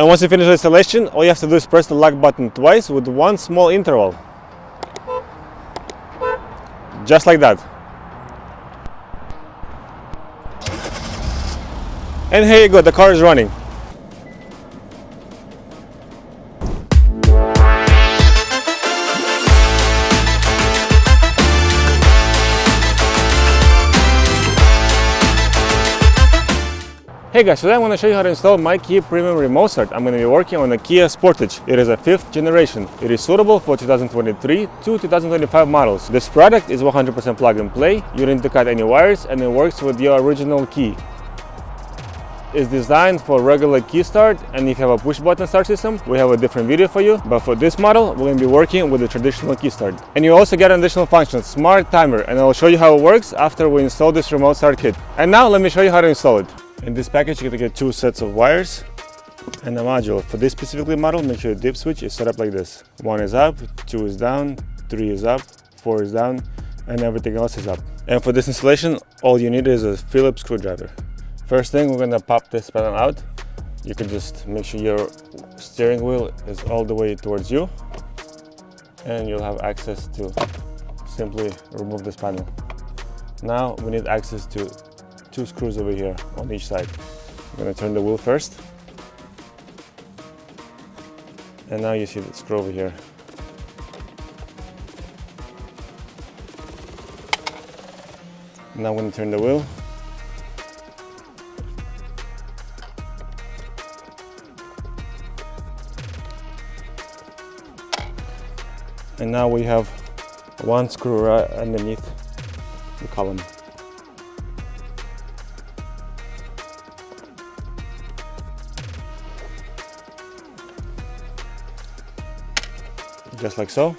And once you finish the installation, all you have to do is press the lock button twice with one small interval. Just like that. And here you go, the car is running. Hey guys, today I'm going to show you how to install MyKey Premium Remote Start. I'm going to be working on the Kia Sportage. It is a 5th generation. It is suitable for 2023 to 2025 models. This product is 100% plug and play. You don't need to cut any wires and it works with your original key. It's designed for regular key start, and if you have a push button start system, we have a different video for you. But for this model, we're going to be working with the traditional key start. And you also get an additional function, Smart Timer, and I'll show you how it works after we install this remote start kit. And now let me show you how to install it. In this package, you're going to get 2 sets of wires and a module. For this specifically model, make sure the dip switch is set up like this. 1 is up, 2 is down, 3 is up, 4 is down, and everything else is up. And for this installation, all you need is a Phillips screwdriver. First thing, we're going to pop this panel out. You can just make sure your steering wheel is all the way towards you, and you'll have access to simply remove this panel. Now we need access to 2 screws over here on each side. I'm going to turn the wheel first, and now you see the screw over here. Now I'm going to turn the wheel. And now we have 1 screw right underneath the column. Just like so.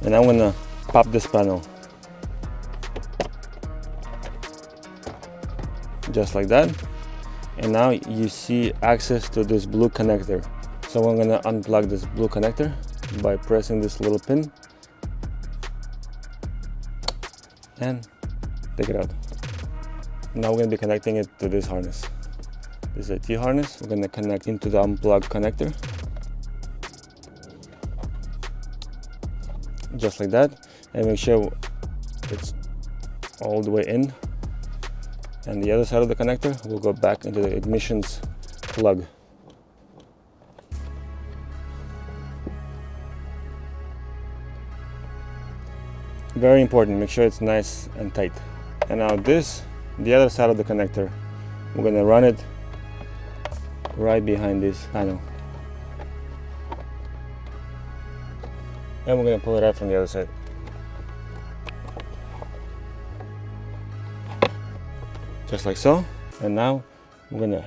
And I'm gonna pop this panel. Just like that. And now you see access to this blue connector. So I'm gonna unplug this blue connector by pressing this little pin and take it out. Now we're going to be connecting it to this harness. This is a T harness. We're going to connect into the unplugged connector. Just like that. And make sure it's all the way in. And the other side of the connector will go back into the ignition's plug. Very important, make sure it's nice and tight. And now the other side of the connector, we're going to run it right behind this panel. And we're going to pull it out from the other side. Just like so. And now we're going to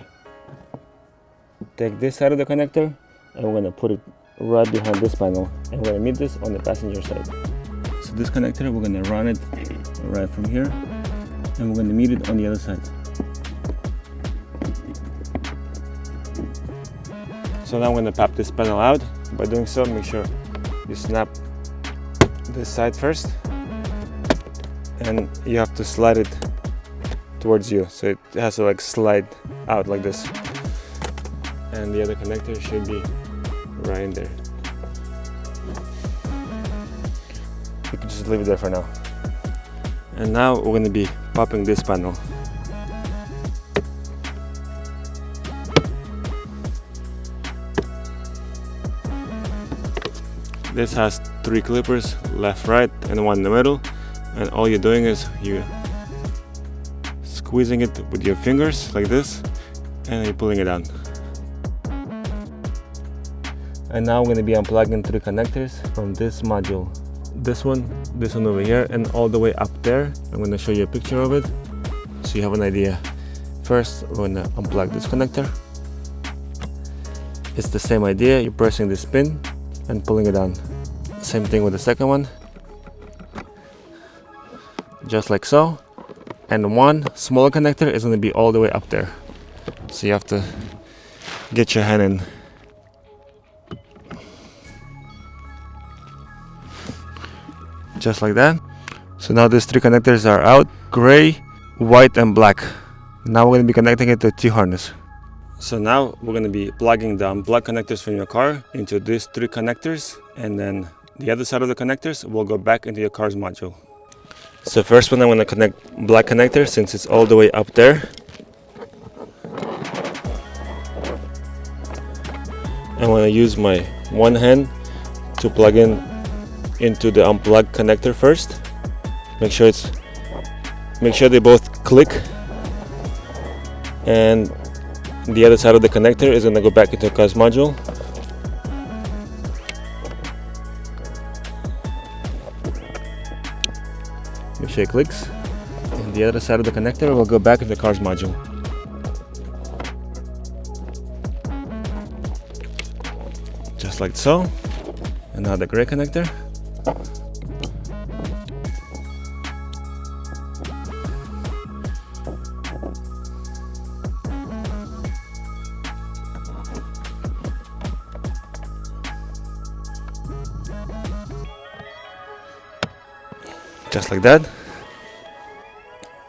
take this side of the connector and we're going to put it right behind this panel. And we're going to meet this on the passenger side. So this connector, we're going to run it right from here, and we're going to meet it on the other side. So now I'm going to pop this panel out. By doing so, make sure you snap this side first, and you have to slide it towards you. So it has to like slide out like this. And the other connector should be right in there. You can just leave it there for now. And now we're going to be popping this panel. This has 3 clippers, left, right, and 1 in the middle. And all you're doing is you're squeezing it with your fingers like this, and you're pulling it down. And now we're going to be unplugging 3 connectors from this module. This one over here, and all the way up there. I'm going to show you a picture of it so you have an idea. First, we're going to unplug this connector. It's the same idea. You're pressing this pin and pulling it down. Same thing with the second one. Just like so. And 1 smaller connector is going to be all the way up there. So you have to get your hand in. Just like that. So now these 3 connectors are out: gray, white, and black. Now we're going to be connecting it to the T harness. So now we're going to be plugging the unplugged connectors from your car into these 3 connectors, and then the other side of the connectors will go back into your car's module. So first one, I'm going to connect black connector since it's all the way up there. I'm going to use my one hand to plug into the unplugged connector first. Make sure they both click, and the other side of the connector is going to go back into the car's module. Make sure it clicks, and the other side of the connector will go back into the car's module. Just like so. And now the gray connector. Just like that.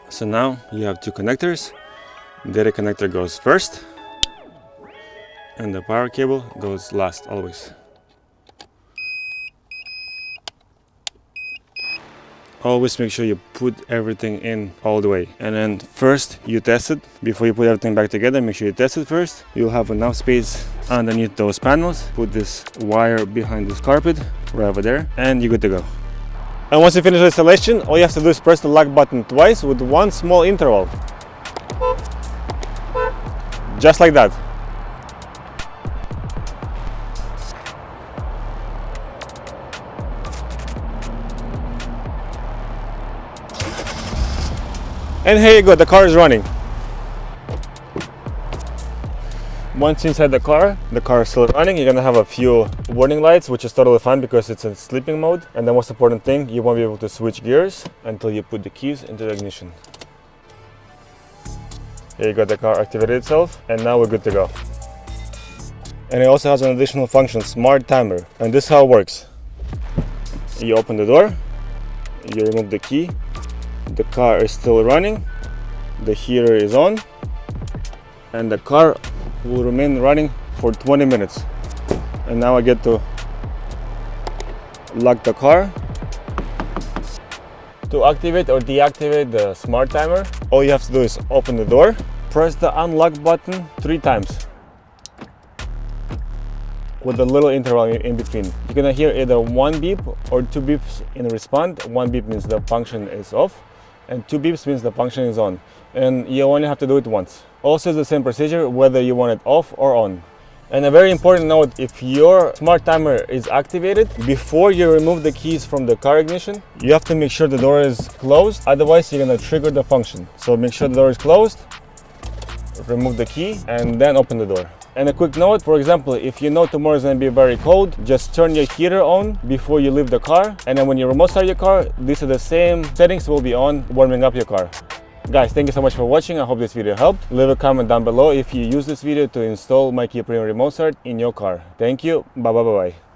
So now you have 2 connectors. The data connector goes first, and the power cable goes last always. Always make sure you put everything in all the way, and then first you test it before you put everything back together. Make sure you test it first. You'll have enough space underneath those panels. Put this wire behind this carpet right over there, and you're good to go. And once you finish the installation, all you have to do is press the lock button twice with one small interval. Just like that. And here you go, the car is running. Once inside the car is still running. You're gonna have a few warning lights, which is totally fine because it's in sleeping mode. And the most important thing, you won't be able to switch gears until you put the keys into the ignition. Here you go, the car activated itself, and now we're good to go. And it also has an additional function, smart timer. And this is how it works. You open the door, you remove the key, the car is still running, the heater is on, and the car will remain running for 20 minutes. And now I get to lock the car. To activate or deactivate the smart timer, all you have to do is open the door, press the unlock button 3 times with a little interval in between. You're gonna hear either 1 beep or 2 beeps in response. 1 beep means the function is off, and 2 beeps means the function is on. And you only have to do it once. Also, it's the same procedure whether you want it off or on. And a very important note, if your smart timer is activated, before you remove the keys from the car ignition, you have to make sure the door is closed, otherwise you're gonna trigger the function. So make sure the door is closed, remove the key, and then open the door. And a quick note, for example, if you know tomorrow is going to be very cold, just turn your heater on before you leave the car, and then when you remote start your car, these are the same settings will be on warming up your car. Guys, thank you so much for watching. I hope this video helped. Leave a comment down below if you use this video to install MyKey Premium remote start in your car. Thank you. Bye bye bye bye.